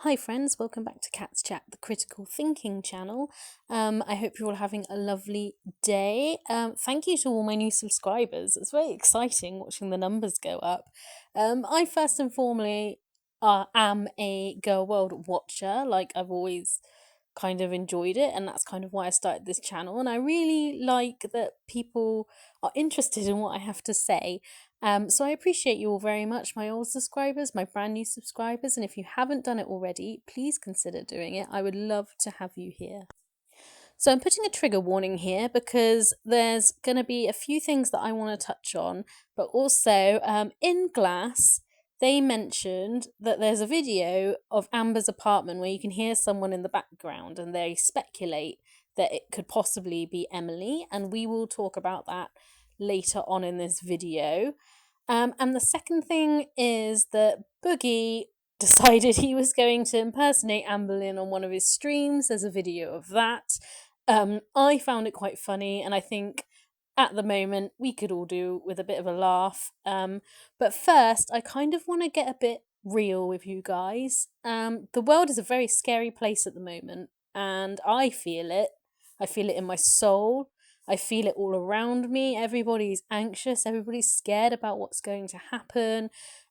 Hi friends, welcome back to Cat's Chat, the critical thinking channel. I hope you're all having a lovely day. Thank you to all my new subscribers. It's very exciting watching the numbers go up. I first and foremost am a Girl World watcher. Like, I've always kind of enjoyed it, and that's kind of why I started this channel. And I really like that people are interested in what I have to say. So I appreciate you all very much, my old subscribers, my brand new subscribers, and if you haven't done it already, please consider doing it. I would love to have you here. So I'm putting a trigger warning here because there's going to be a few things that I want to touch on, but also in Glass, they mentioned that there's a video of Amber's apartment where you can hear someone in the background, and they speculate that it could possibly be Emily, and we will talk about that later on in this video. And the second thing is that Boogie decided he was going to impersonate Amberlynn on one of his streams. There's a video of that. I found it quite funny, and I think at the moment we could all do with a bit of a laugh. But first, I kind of want to get a bit real with you guys. The world is a very scary place at the moment, and I feel it. I feel it in my soul. I feel it all around me. Everybody's anxious. Everybody's scared about what's going to happen.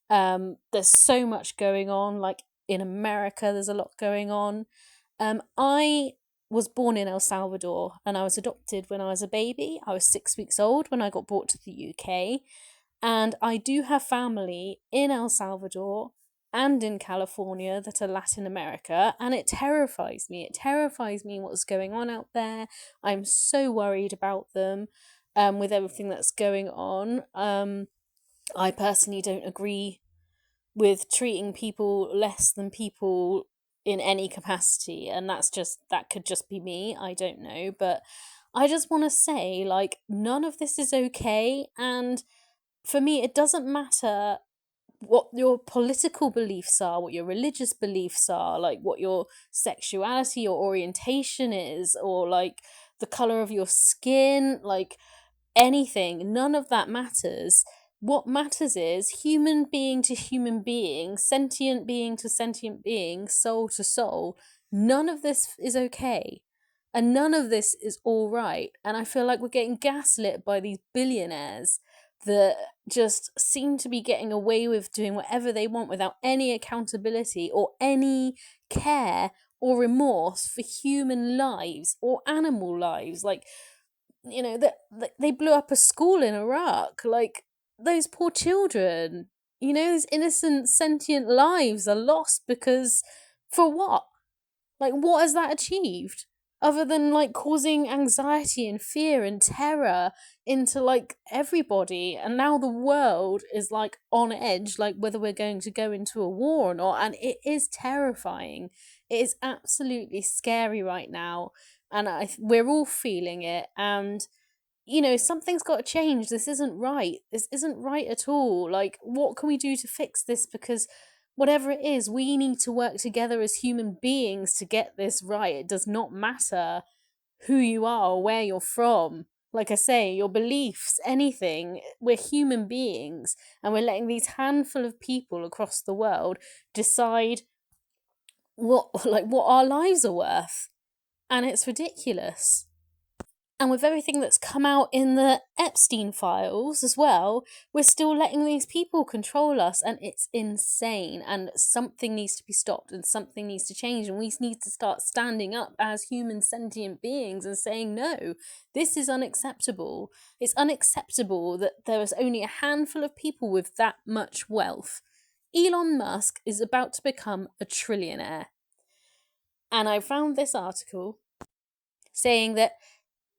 There's so much going on. Like in America, there's a lot going on. I was born in El Salvador, and I was adopted when I was a baby. I was 6 weeks old when I got brought to the UK. And I do have family in El Salvador and in California that are Latin America, and it terrifies me. It terrifies me what's going on out there. I'm so worried about them with everything that's going on. I personally don't agree with treating people less than people in any capacity, and that could just be me. I don't know, but I just want to say, like, none of this is okay. And for me, it doesn't matter what your political beliefs are, what your religious beliefs are, like what your sexuality or orientation is, or like the color of your skin, like anything. None of that matters. What matters is human being to human being, sentient being to sentient being, soul to soul. None of this is okay. And none of this is all right. And I feel like we're getting gaslit by these billionaires that just seem to be getting away with doing whatever they want without any accountability or any care or remorse for human lives or animal lives. Like, you know, that they blew up a school in Iraq. Like, those poor children, you know, those innocent sentient lives are lost because, for what? Like, what has that achieved? Other than, like, causing anxiety and fear and terror into, like, everybody. And now the world is, like, on edge, like, whether we're going to go into a war or not. And it is terrifying. It is absolutely scary right now. And we're all feeling it. And, you know, something's got to change. This isn't right. This isn't right at all. Like, what can we do to fix this? Because whatever it is, we need to work together as human beings to get this right. It does not matter who you are or where you're from. Like I say, your beliefs, anything. We're human beings, and we're letting these handful of people across the world decide what our lives are worth. And it's ridiculous. And with everything that's come out in the Epstein files as well, we're still letting these people control us, and it's insane. And something needs to be stopped, and something needs to change, and we need to start standing up as human sentient beings and saying, no, this is unacceptable. It's unacceptable that there is only a handful of people with that much wealth. Elon Musk is about to become a trillionaire. And I found this article saying that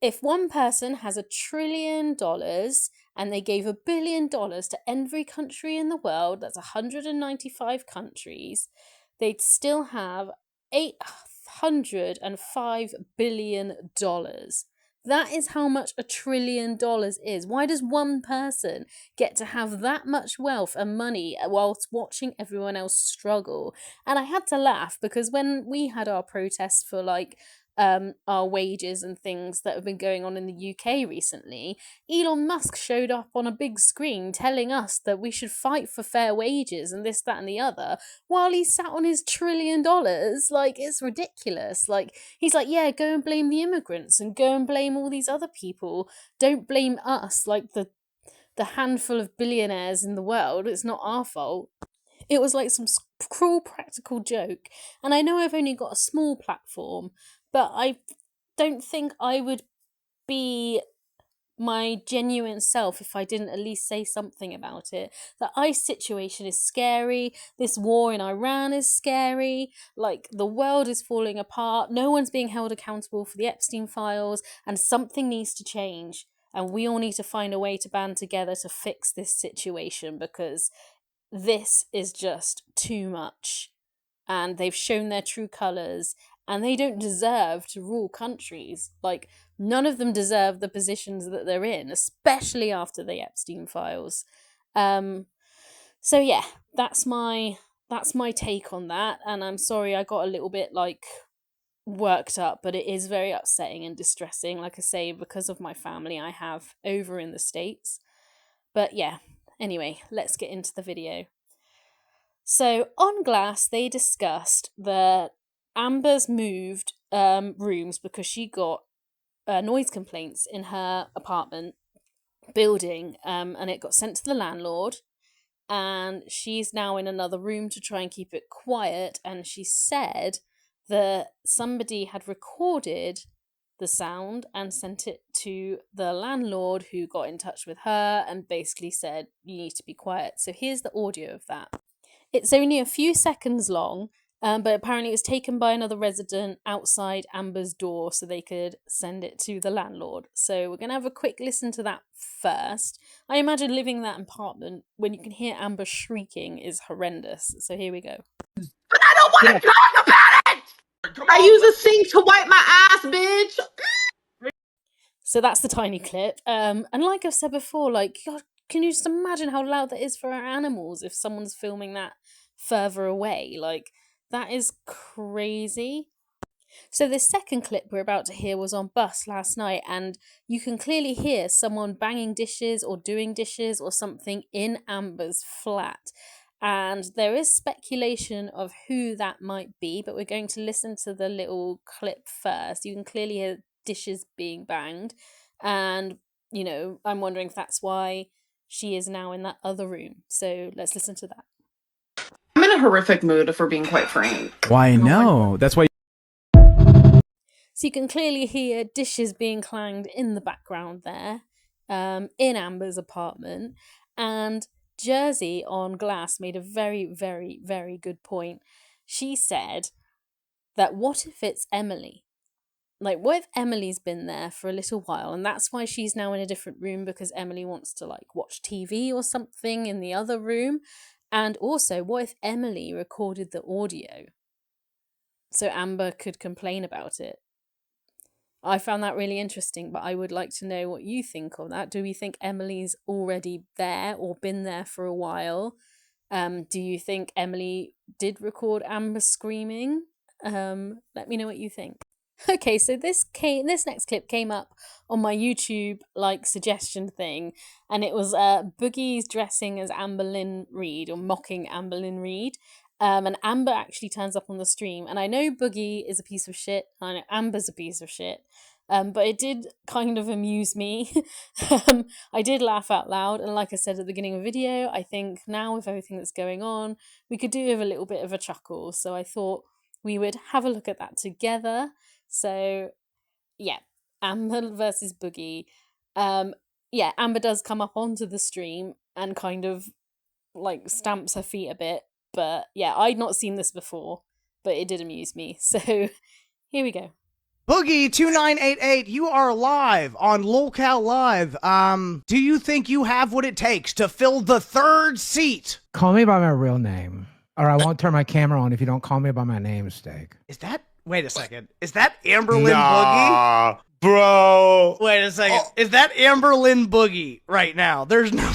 if one person has $1 trillion and they gave $1 billion to every country in the world, that's 195 countries, they'd still have $805 billion. That is how much $1 trillion is. Why does one person get to have that much wealth and money whilst watching everyone else struggle? And I had to laugh because when we had our protests for, like, our wages and things that have been going on in the UK recently, Elon Musk showed up on a big screen telling us that we should fight for fair wages and this, that, and the other, while he sat on his $1 trillion. Like, it's ridiculous. Like, he's like, yeah, go and blame the immigrants and go and blame all these other people. Don't blame us, like the handful of billionaires in the world. It's not our fault. It was like some cruel practical joke. And I know I've only got a small platform, but I don't think I would be my genuine self if I didn't at least say something about it. The ICE situation is scary. This war in Iran is scary. Like, the world is falling apart. No one's being held accountable for the Epstein files, and something needs to change. And we all need to find a way to band together to fix this situation, because this is just too much. And they've shown their true colours, and they don't deserve to rule countries. Like, none of them deserve the positions that they're in, especially after the Epstein files. So yeah, that's my take on that. And I'm sorry I got a little bit like worked up, but it is very upsetting and distressing, like I say, because of my family I have over in the States. But yeah, anyway, let's get into the video. So on Glass, they discussed that Amber's moved rooms because she got noise complaints in her apartment building, and it got sent to the landlord, and she's now in another room to try and keep it quiet. And she said that somebody had recorded the sound and sent it to the landlord, who got in touch with her and basically said, you need to be quiet. So here's the audio of that. It's only a few seconds long, but apparently it was taken by another resident outside Amber's door so they could send it to the landlord. So we're going to have a quick listen to that first. I imagine living in that apartment when you can hear Amber shrieking is horrendous. So here we go. But I don't want to talk about it! I use a sink to wipe my ass, bitch! So that's the tiny clip. And like I've said before, like, God, can you just imagine how loud that is for our animals if someone's filming that further away? Like, that is crazy. So the second clip we're about to hear was on Bus last night, and you can clearly hear someone banging dishes or doing dishes or something in Amber's flat. And there is speculation of who that might be, but we're going to listen to the little clip first. You can clearly hear dishes being banged, and, you know, I'm wondering if that's why she is now in that other room. So let's listen to that. I'm in a horrific mood, if we're being quite frank. Why, no. That's why. So you can clearly hear dishes being clanged in the background there, in Amber's apartment. And Jersey on Glass made a very, very, very good point. She said that what if it's Emily? Like, what if Emily's been there for a little while and that's why she's now in a different room, because Emily wants to, like, watch TV or something in the other room? And also, what if Emily recorded the audio so Amber could complain about it? I found that really interesting, but I would like to know what you think of that. Do we think Emily's already there or been there for a while? Do you think Emily did record Amber screaming? Let me know what you think. Okay, so this next clip came up on my YouTube like suggestion thing, and it was Boogie's dressing as Amberlynn Reid, or mocking Amberlynn Reid. And Amber actually turns up on the stream, and I know Boogie is a piece of shit, I know Amber's a piece of shit, but it did kind of amuse me. I did laugh out loud, and like I said at the beginning of the video, I think now with everything that's going on, we could do with a little bit of a chuckle, so I thought we would have a look at that together. So yeah, Amber versus Boogie. Yeah, Amber does come up onto the stream and kind of like stamps her feet a bit, but yeah, I'd not seen this before, but it did amuse me. So here we go. Boogie2988, you are live on LolCal Live. Do you think you have what it takes to fill the third seat? Call me by my real name, or I won't turn my camera on if you don't call me by my namesake. Is that... Wait a second. Is that Amberlynn Boogie? Bro. Wait a second. Oh. Is that Amberlynn Boogie right now? There's no...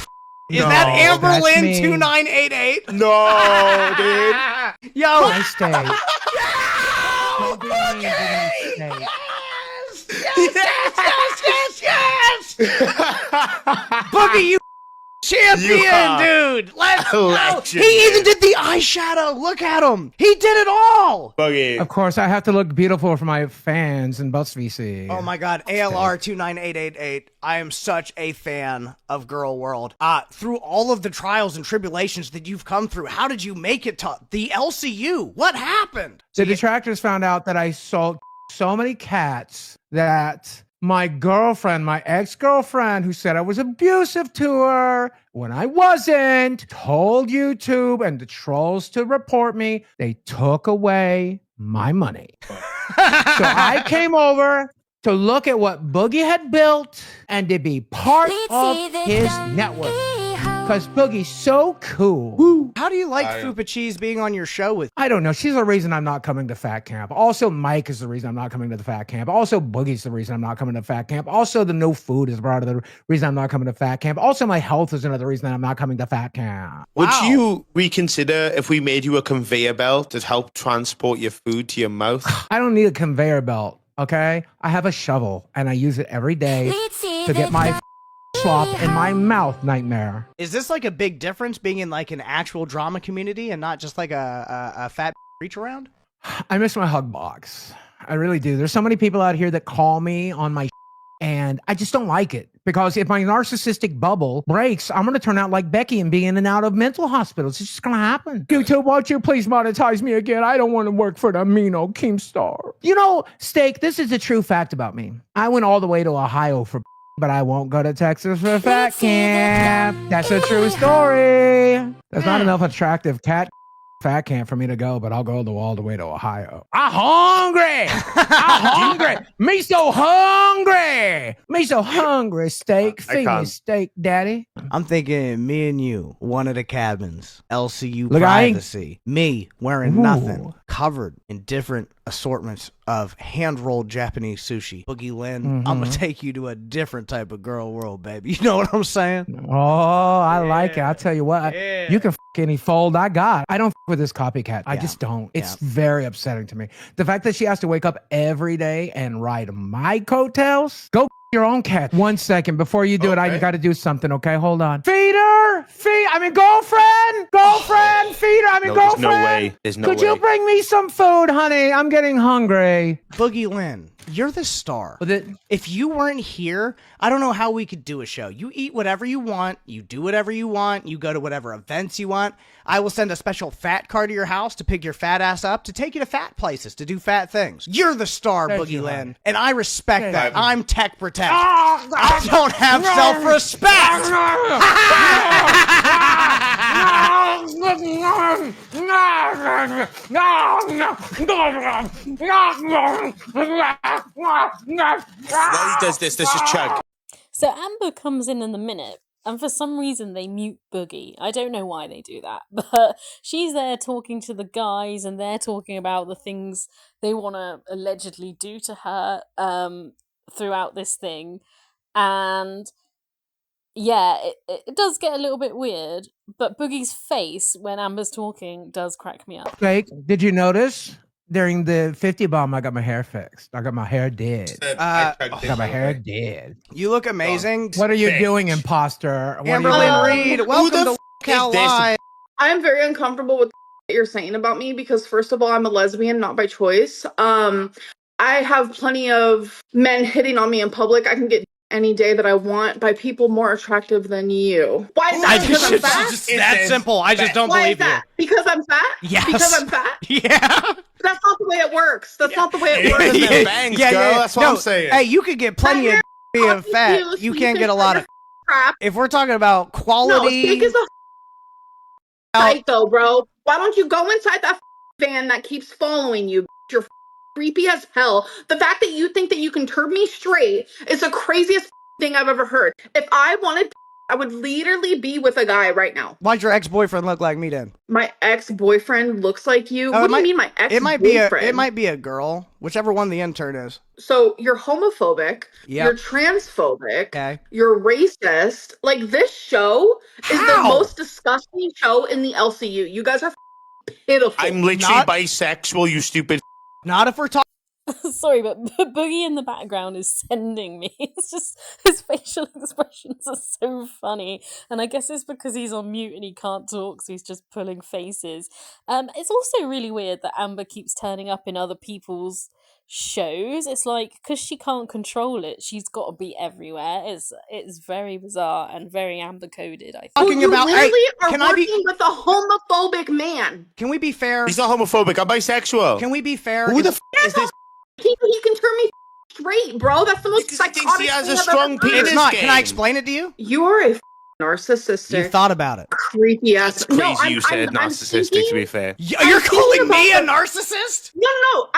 Is that Amberlynn 2988? No, dude. Yo. Nice day. Don't be mean to me, Steak. Yes! Boogie, you champion, dude. Let's go. He even did the eyeshadow. Look at him. He did it all. Boogie. Of course, I have to look beautiful for my fans in Bus VC. Oh my God, ALR 29888. I am such a fan of Girl World. Through all of the trials and tribulations that you've come through, how did you make it to the LCU? What happened? The detractors found out that I sold so many cats that my girlfriend, my ex-girlfriend, who said I was abusive to her when I wasn't, told YouTube and the trolls to report me. They took away my money. So I came over to look at what Boogie had built and to be part of his network. Because Boogie's so cool. Woo. How do you like Fupa Cheese being on your show with? I don't know. She's the reason I'm not coming to Fat Camp. Also, Mike is the reason I'm not coming to the Fat Camp. Also, Boogie's the reason I'm not coming to Fat Camp. Also, the no food is part of the reason I'm not coming to Fat Camp. Also, my health is another reason I'm not coming to Fat Camp. Would you reconsider if we made you a conveyor belt that helped transport your food to your mouth? I don't need a conveyor belt, okay? I have a shovel, and I use it every day to get my slop in my mouth, Nightmare. Is this like a big difference being in like an actual drama community and not just like a fat reach around? I miss my hug box. I really do. There's so many people out here that call me on my and I just don't like it. Because if my narcissistic bubble breaks, I'm going to turn out like Becky and be in and out of mental hospitals. It's just going to happen. YouTube, won't you please monetize me again? I don't want to work for the mean old Keemstar. You know, Steak, this is a true fact about me. I went all the way to Ohio for but I won't go to Texas for Fat Camp. That's a true story. There's not enough attractive Fat Camp for me to go, but I'll go all the way to Ohio. I'm hungry. I'm hungry. Me so hungry. Me so hungry, Steak. Feed me steak, daddy. I'm thinking me and you, one of the cabins, LCU Look, privacy. Me wearing nothing, covered in different assortments of hand-rolled Japanese sushi. Boogielynn, I'm gonna take you to a different type of girl world, baby. You know what I'm saying? Oh, I like it. I'll tell you what. You can any fold I got. I don't with this copycat. I just don't. It's very upsetting to me. The fact that she has to wake up every day and ride my coattails. Go your own cat. 1 second before you do it. I got to do something. Okay, hold on. Feed her. Girlfriend. Feed her. No, girlfriend. there's no way. There's no way. Could you bring me some food, honey? I'm getting hungry. Boogielynn, you're the star. If you weren't here, I don't know how we could do a show. You eat whatever you want. You do whatever you want. You go to whatever events you want. I will send a special fat car to your house to pick your fat ass up, to take you to fat places, to do fat things. You're the star, Boogielynn. And I respect that. I'm Tech Protect. I don't have self-respect. While he does this, let's just chug. So Amber comes in the minute, and for some reason they mute Boogie. I don't know why they do that, but she's there talking to the guys, and they're talking about the things they want to allegedly do to her throughout this thing. And yeah, it does get a little bit weird, but Boogie's face when Amber's talking does crack me up. Fake, did you notice? During the 50 bomb, I got my hair fixed. I got my hair did. I got my hair did. You look amazing. What are you doing, imposter? Amberlynn Reed, welcome to Cal Live. I'm very uncomfortable with what you're saying about me because, first of all, I'm a lesbian, not by choice. I have plenty of men hitting on me in public. I can get any day that I want by people more attractive than you. Why is that? Because I'm fat? It's that simple. I just don't believe you. Because I'm fat? Yes. Because I'm fat? Yeah. That's not the way it works. That's not the way it works. Bangs, girl. That's what I'm saying. Hey, you could get plenty of being fat. You can't get a lot of crap. If we're talking about quality. No, Steak is a psycho, bro. Why don't you go inside that van that keeps following you? You're creepy as hell. The fact that you think that you can turn me straight is the craziest thing I've ever heard. If I wanted, I would literally be with a guy right now. Why'd your ex-boyfriend look like me then? My ex-boyfriend looks like you? What do you mean my ex-boyfriend? It might be a girl, whichever one the intern is. So you're homophobic, you're transphobic, okay. You're racist. Like, this show is the most disgusting show in the LCU. You guys are pitiful. I'm literally bisexual, you stupid Not if we're talking. Sorry, but Boogie in the background is sending me. It's just his facial expressions are so funny, and I guess it's because he's on mute and he can't talk, so he's just pulling faces. It's also really weird that Amber keeps turning up in other people's shows. It's like because she can't control it, she's got to be everywhere. It's very bizarre and very Amber coded. I think. Talking you about- literally hey, are can I be- working with a homophobic man. Can we be fair? He's not homophobic. I'm bisexual. Can we be fair? Who the f is this? He can turn me straight, bro. That's the most Because he thinks psychotic he has thing a I've strong ever heard. penis. It's not. game. Can I explain it to you? You are a narcissist. You thought about it. Creepy ass. That's crazy. No, You said I'm narcissistic. thinking- To be fair, You're calling thinking me a about narcissist? No.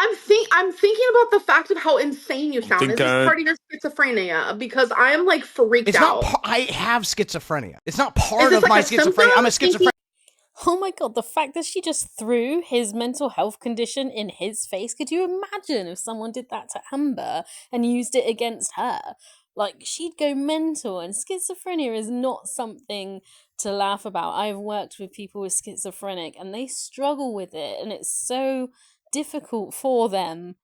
I'm thinking about the fact of how insane you sound. Is think, this part of your schizophrenia? Because I am like freaked It's out. not. I have schizophrenia. It's not part this of like my a symptom? schizophrenia. I'm a Thinking- schizophrenic. Oh my god, the fact that she just threw his mental health condition in his face. Could you imagine if someone did that to Amber and used it against her? Like, she'd go mental, and schizophrenia is not something to laugh about. I've worked with people with schizophrenic, and they struggle with it, and it's so difficult for them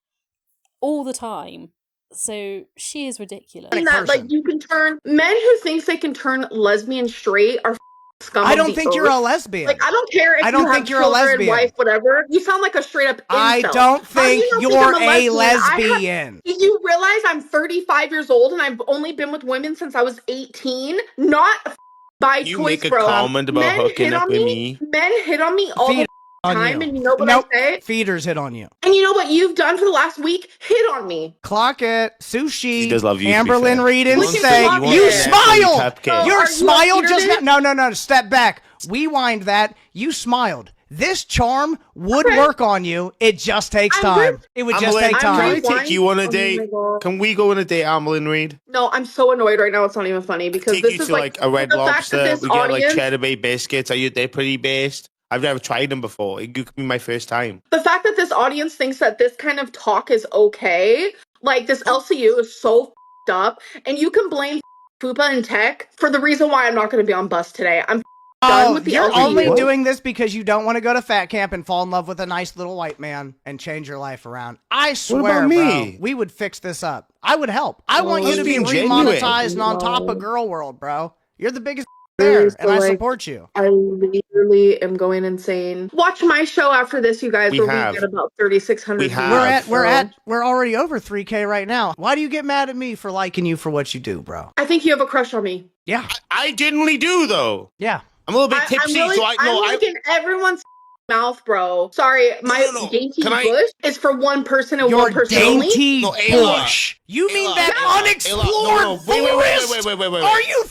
all the time. So she is ridiculous. that like person. you can turn men who thinks they can turn lesbian straight are scum. I of don't the think you're a earth. lesbian. Like I don't care if I don't you have think you're a children, lesbian. wife, whatever. You sound like a straight up incel. I don't How do think you not you're I'm a lesbian? lesbian. Do you realize I'm 35 years old and I've only been with women since I was 18? Not by you choice, make a bro. comment about Men hooking hit up on with me. me. Men hit on me all the Feed on time, you. and you know what Nope. I say? Feeders hit on you. And you know what you've done for the last week? Hit on me. Clock it. Sushi. He does love you, to be Amberlynn fair. Reed We and can steak. talk You it. smiled. Cupcake. Your Are you smile a just weirdest? no. Step back. Rewind that. You smiled. This charm would Okay. work on you. It just takes I'm time. re- It would just Amberlynn, take I'm Can I time. take you on a Oh date? my God. Can we go on a date, Amberlynn Reed? No, I'm so annoyed right now. It's not even funny because Take this you is to like a Red the fact Lobster. that this We get like audience, cheddar bay biscuits. They're pretty based. I've never tried them before. It could be my first time. the fact that this audience thinks that this kind of talk is okay, like this LCU is so f***ed up, and you can blame Fupa and Tech for the reason why I'm not going to be on bus today. I'm done with the you're LCU. only doing this because you don't want to go to fat camp and fall in love with a nice little white man and change your life around. I swear, about me? bro, we would fix this up. I would help. I want you to be being genuine. remonetized and on top of girl world, bro. You're the biggest there, and I support you. I literally am going insane. Watch my show after this, you guys. We where have. we get about 3,600. We views. have. We're already over 3K right now. Why do you get mad at me for liking you for what you do, bro? I think you have a crush on me. Yeah, I genuinely do, though. yeah. I'm a little bit I'm tipsy, really, so I'm like in everyone's mouth, bro. Sorry, my no. dainty Can I- bush is for one person and Your one person only. dainty No, Ayla. bush. You mean Ayla, that Ayla, unexplored Ayla, no, forest? wait. Are you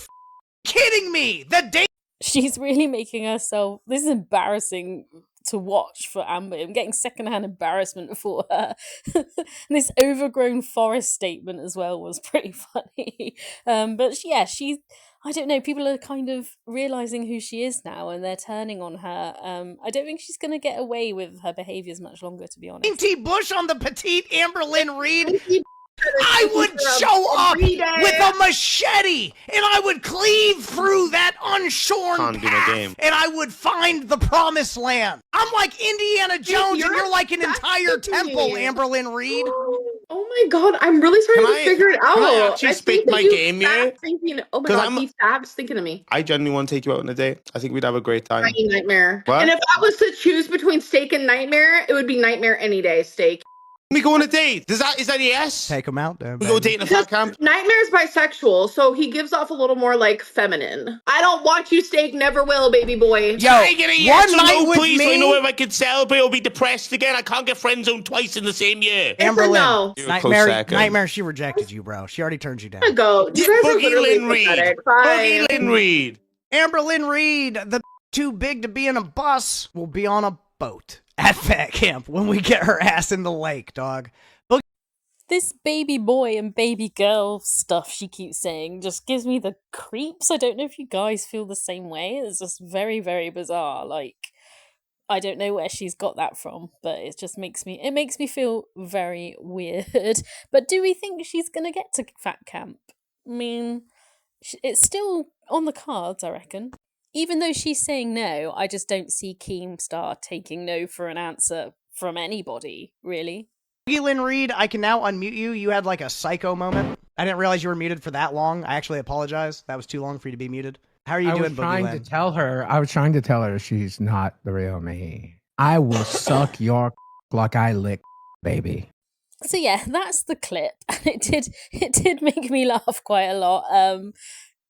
kidding me? The dainty. She's really making herself. This is embarrassing to watch for Amber. I'm getting secondhand embarrassment for her. This overgrown forest statement as well was pretty funny. But yeah, she's. I don't know. People are kind of realizing who she is now, and they're turning on her. I don't think she's going to get away with her behaviors much longer, to be honest. Dainty bush on the petite Amberlynn Reed. Dainty I would show up every day. with a machete and I would cleave through that unshorn Can't do my path game. and I would find the promised land. I'm like Indiana Jones and you're you're like an entire obsessed with temple, me. Amberlynn Reed. Oh my god, I'm really starting Can to I- figure it out. can I actually think speak that my you game fab here? Thinking, oh my 'Cause god, I'm- he fab's thinking of me. I genuinely want to take you out on a date. I think we'd have a great time. Tiny nightmare. What? And if I was to choose between steak and nightmare, it would be nightmare any day. Steak. We go on a date. Is that a yes? Take him out then. We go date in a Because fat camp. Nightmare's bisexual, so he gives off a little more like feminine. I don't want you, steak. Never will, baby boy. Yo, I get a yes one or night no, with please. So I me. know if I can celebrate or be depressed again. I can't get friend zoned twice in the same year. It's a Amberlynn. no. You're a close second. Nightmare, she rejected you, bro. She already turned you down. I'm gonna go. You guys are literally Boogielynn Reed. pathetic. Bye. Boogielynn Reed. Amberlynn Reed, the too big to be in a bus, will be on a boat at fat camp when we get her ass in the lake, dog. This baby boy and baby girl stuff she keeps saying just gives me the creeps. I don't know if you guys feel the same way. It's just very, very bizarre. Like, I don't know where she's got that from, but it just makes me feel very weird. But do we think she's gonna get to fat camp? I mean, it's still on the cards, I reckon. Even though she's saying no, I just don't see Keemstar taking no for an answer from anybody, really. Boogielynn Reed, I can now unmute you. You had like a psycho moment. I didn't realize you were muted for that long. I actually apologize. That was too long for you to be muted. How are you doing, I Boogielynn? was trying to tell her she's not the real me. I will suck your like I lick, baby. So yeah, that's the clip. And it did make me laugh quite a lot.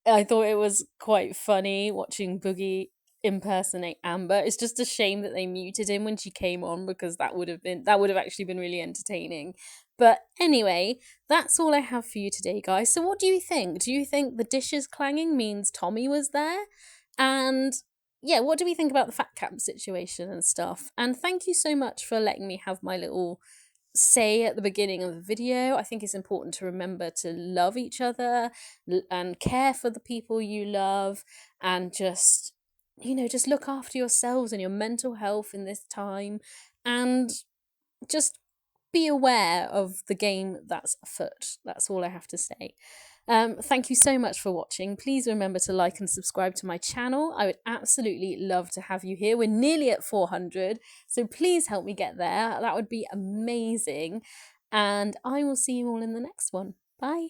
I thought it was quite funny watching Boogie impersonate Amber. It's just a shame that they muted him when she came on, because that would have actually been really entertaining. But anyway, that's all I have for you today, guys. So what do you think? Do you think the dishes clanging means Tommy was there? And yeah, what do we think about the fat camp situation and stuff? And thank you so much for letting me have my little say at the beginning of the video. I think it's important to remember to love each other and care for the people you love, and just look after yourselves and your mental health in this time, and just be aware of the game that's afoot. That's all I have to say. Thank you so much for watching. Please remember to like and subscribe to my channel. I would absolutely love to have you here. We're nearly at 400, so please help me get there. That would be amazing. And I will see you all in the next one. Bye.